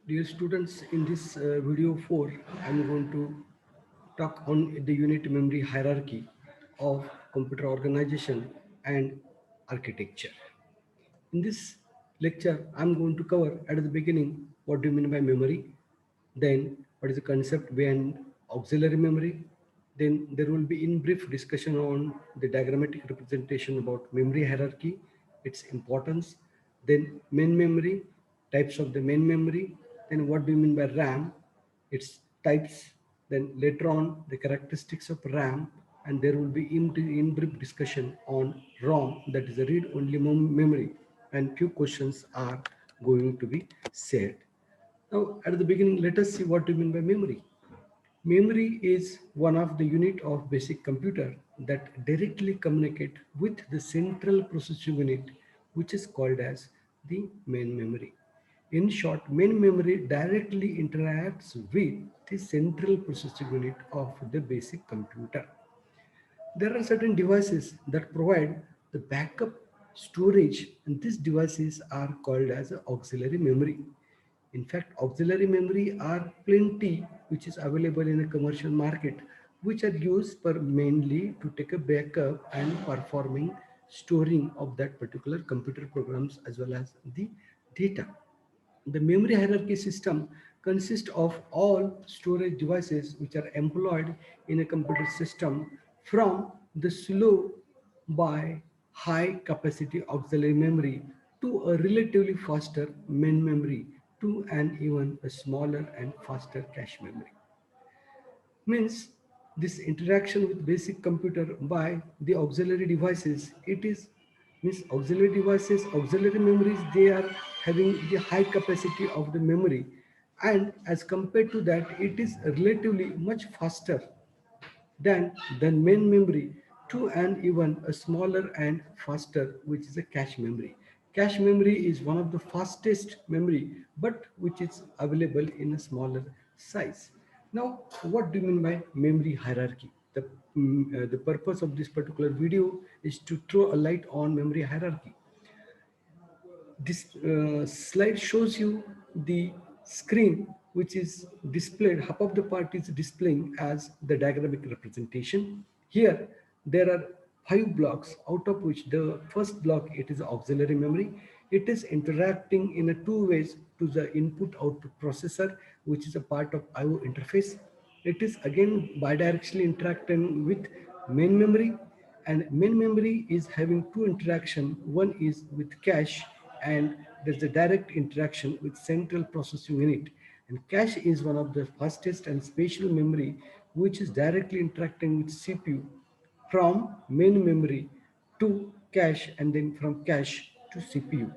Dear students, in this video 4, I'm going to talk on the unit memory hierarchy of computer organization and architecture. In this lecture, I'm going to cover at the beginning what do you mean by memory, then what is the concept behind auxiliary memory, then there will be in brief discussion on the diagrammatic representation about memory hierarchy, its importance, then main memory, types of the main memory, then what do you mean by RAM, its types, then later on the characteristics of RAM, and there will be in brief discussion on ROM, that is a read-only memory, and few questions are going to be said. Now, at the beginning, let us see what do you mean by memory. Memory is one of the unit of basic computer that directly communicate with the central processing unit, which is called as the main memory. In short, main memory directly interacts with the central processing unit of the basic computer. There are certain devices that provide the backup storage, and these devices are called as auxiliary memory. In fact, auxiliary memory are plenty which is available in a commercial market, which are used for mainly to take a backup and performing storing of that particular computer programs as well as the data. The memory hierarchy system consists of all storage devices which are employed in a computer system, from the slow by high capacity auxiliary memory to a relatively faster main memory to an even a smaller and faster cache memory. Means this interaction with basic computer by the auxiliary devices, it is means auxiliary devices, auxiliary memories, they are having the high capacity of the memory, and as compared to that it is relatively much faster than the main memory to an even a smaller and faster, which is a cache memory. Cache memory is one of the fastest memory, but which is available in a smaller size. Now, what do you mean by memory hierarchy? The purpose of this particular video is to throw a light on memory hierarchy. This slide shows you the screen which is displayed, half of the part is displaying as the diagrammatic representation. Here there are 5 blocks, out of which the first block, it is auxiliary memory. It is interacting in a two ways to the input output processor, which is a part of IO interface. It is again bidirectionally interacting with main memory, and main memory is having two interaction. One is with cache, and there's a direct interaction with central processing unit. And cache is one of the fastest and spatial memory which is directly interacting with CPU from main memory to cache, and then from cache to CPU.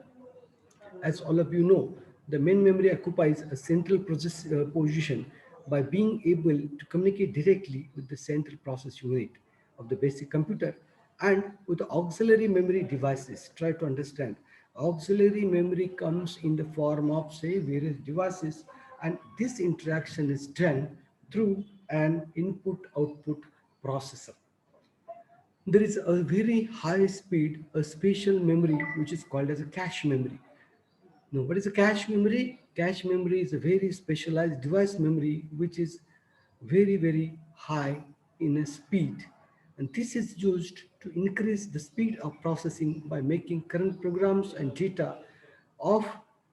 As all of you know, the main memory occupies a central position by being able to communicate directly with the central process unit of the basic computer and with the auxiliary memory devices. Try to understand. Auxiliary memory comes in the form of, say, various devices, and this interaction is done through an input-output processor. There is a very high speed, a spatial memory, which is called as a cache memory. Now, what is a cache memory? Cache memory is a very specialized device memory which is very, very high in a speed. And this is used to increase the speed of processing by making current programs and data of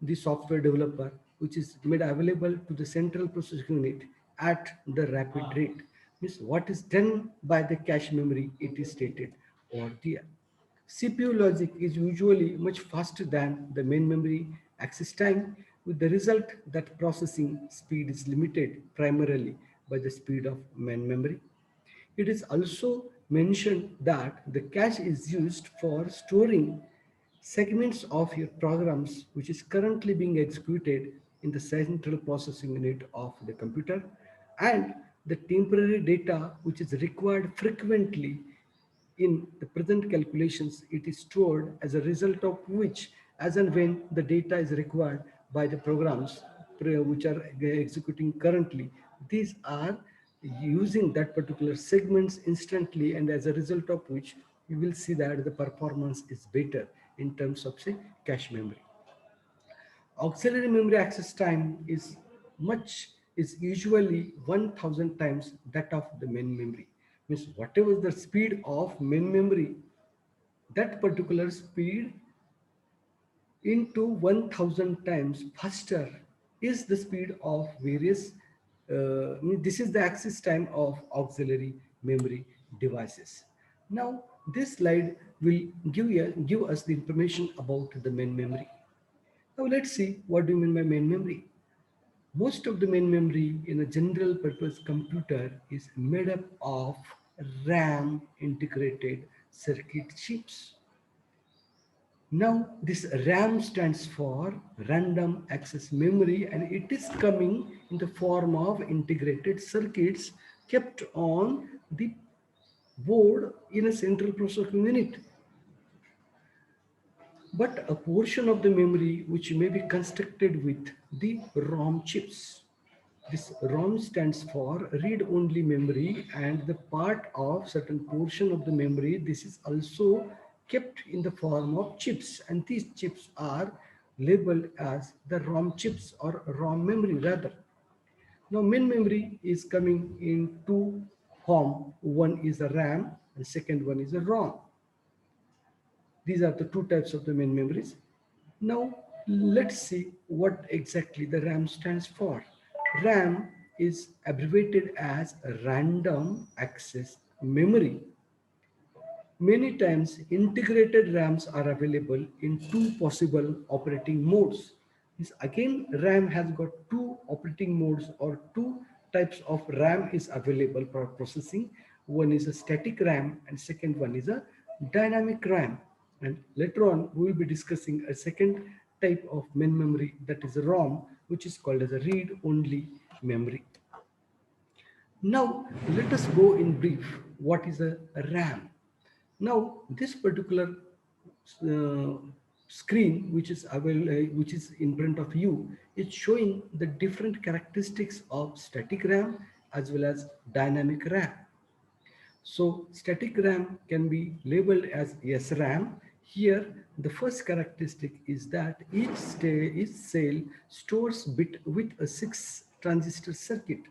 the software developer, which is made available to the central processing unit at the rapid rate. Means what is done by the cache memory, it is stated over there. CPU logic is usually much faster than the main memory access time, with the result that processing speed is limited primarily by the speed of main memory. It is also mentioned that the cache is used for storing segments of your programs which is currently being executed in the central processing unit of the computer, and the temporary data which is required frequently in the present calculations, it is stored, as a result of which, as and when the data is required by the programs which are executing currently, these are using that particular segments instantly, and as a result of which you will see that the performance is better in terms of, say, cache memory. Auxiliary memory access time is usually 1000 times that of the main memory. Means whatever the speed of main memory, that particular speed into 1000 times faster is the speed of various this is the access time of auxiliary memory devices. Now this slide will give us the information about the main memory. Now let's see what do you mean by main memory. Most of the main memory in a general purpose computer is made up of RAM integrated circuit chips. Now, this RAM stands for random access memory, and it is coming in the form of integrated circuits kept on the board in a central processing unit. But a portion of the memory which may be constructed with the ROM chips. This ROM stands for read-only memory, and the part of certain portion of the memory, this is also kept in the form of chips, and these chips are labeled as the ROM chips or ROM memory rather. Now main memory is coming in two form. One is a RAM and second one is a ROM. These are the two types of the main memories. Now let's see what exactly the RAM stands for. RAM is abbreviated as random access memory. Many times integrated RAMs are available in two possible operating modes. This again, RAM has got two operating modes or two types of RAM is available for processing. One is a static RAM and second one is a dynamic RAM. And later on, we will be discussing a second type of main memory, that is ROM, which is called as a read-only memory. Now, let us go in brief. What is a RAM? Now, this particular uh, screen, which is available, which is in front of you, is showing the different characteristics of static RAM as well as dynamic RAM. So static RAM can be labeled as SRAM. Here, the first characteristic is that each cell stores bit with a 6 transistor circuit.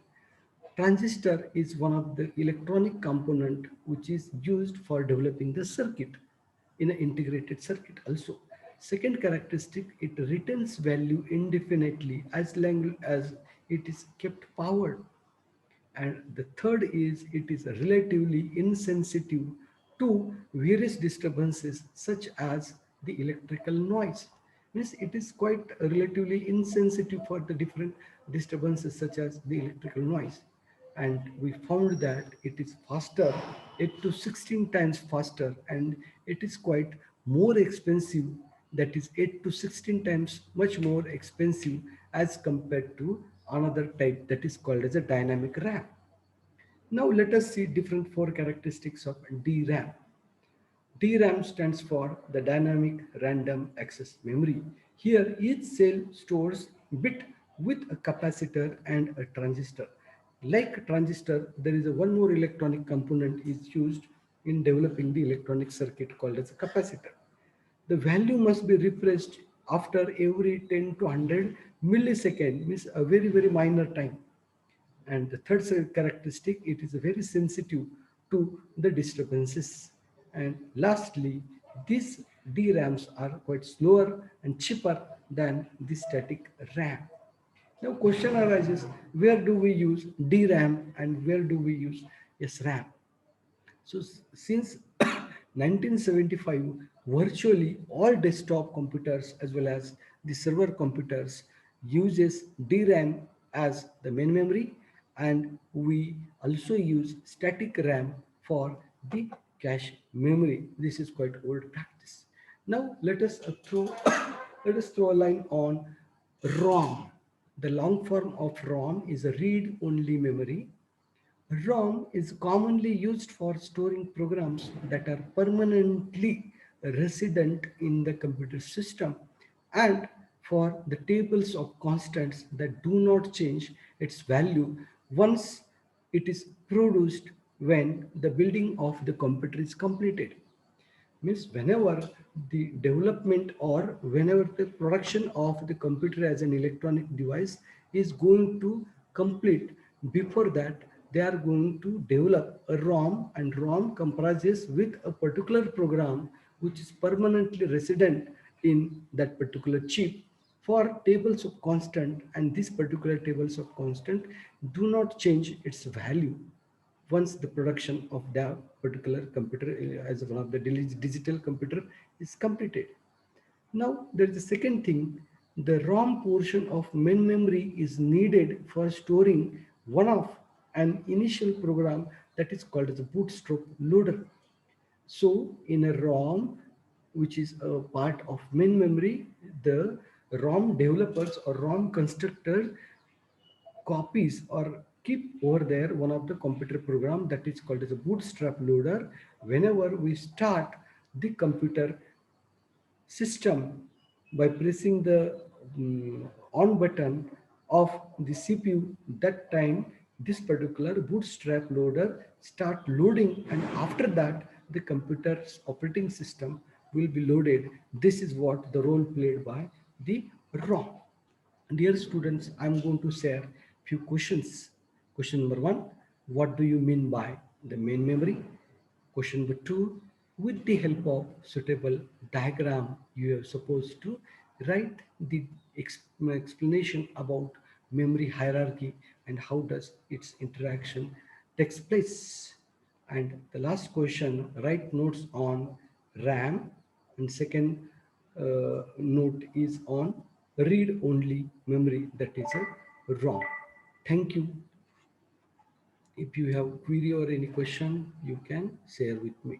Transistor is one of the electronic component which is used for developing the circuit in an integrated circuit also. Second characteristic, it retains value indefinitely as long as it is kept powered. And the third is it is relatively insensitive to various disturbances such as the electrical noise. Means it is quite relatively insensitive for the different disturbances such as the electrical noise. And we found that it is faster, 8 to 16 times faster, and it is quite more expensive, that is 8 to 16 times much more expensive as compared to another type that is called as a dynamic RAM. Now let us see different four characteristics of DRAM. DRAM stands for the dynamic random access memory. Here each cell stores bit with a capacitor and a transistor. Like a transistor, there is a one more electronic component is used in developing the electronic circuit called as a capacitor. The value must be refreshed after every 10 to 100 millisecond, means a very minor time. And the third characteristic, it is very sensitive to the disturbances. And lastly, these DRAMs are quite slower and cheaper than the static RAM. Now question arises, where do we use DRAM and where do we use SRAM? So since 1975, virtually all desktop computers as well as the server computers uses DRAM as the main memory, and we also use static RAM for the cache memory. This is quite old practice. Now let us throw let us throw a line on ROM. The long form of ROM is a read-only memory. ROM is commonly used for storing programs that are permanently resident in the computer system and for the tables of constants that do not change its value once it is produced when the building of the computer is completed. Means whenever the development or whenever the production of the computer as an electronic device is going to complete, before that they are going to develop a ROM, and ROM comprises with a particular program which is permanently resident in that particular chip for tables of constant, and these particular tables of constant do not change its value once the production of that particular computer as one of the digital computer is completed. Now there is a second thing, the ROM portion of main memory is needed for storing one of an initial program that is called as a bootstrap loader. So in a ROM, which is a part of main memory, the ROM developers or ROM constructors copies or keep over there one of the computer program that is called as a bootstrap loader. Whenever we start the computer system by pressing the on button of the CPU, that time this particular bootstrap loader start loading, and after that the computer's operating system will be loaded. This is what the role played by the ROM. Dear students, I'm going to share few questions. Question number one, what do you mean by the main memory? Question number two, with the help of suitable diagram, you are supposed to write the explanation about memory hierarchy and how does its interaction takes place. And the last question, write notes on RAM, and second note is on read-only memory, that is a ROM. Thank you. If you have query or any question, you can share with me.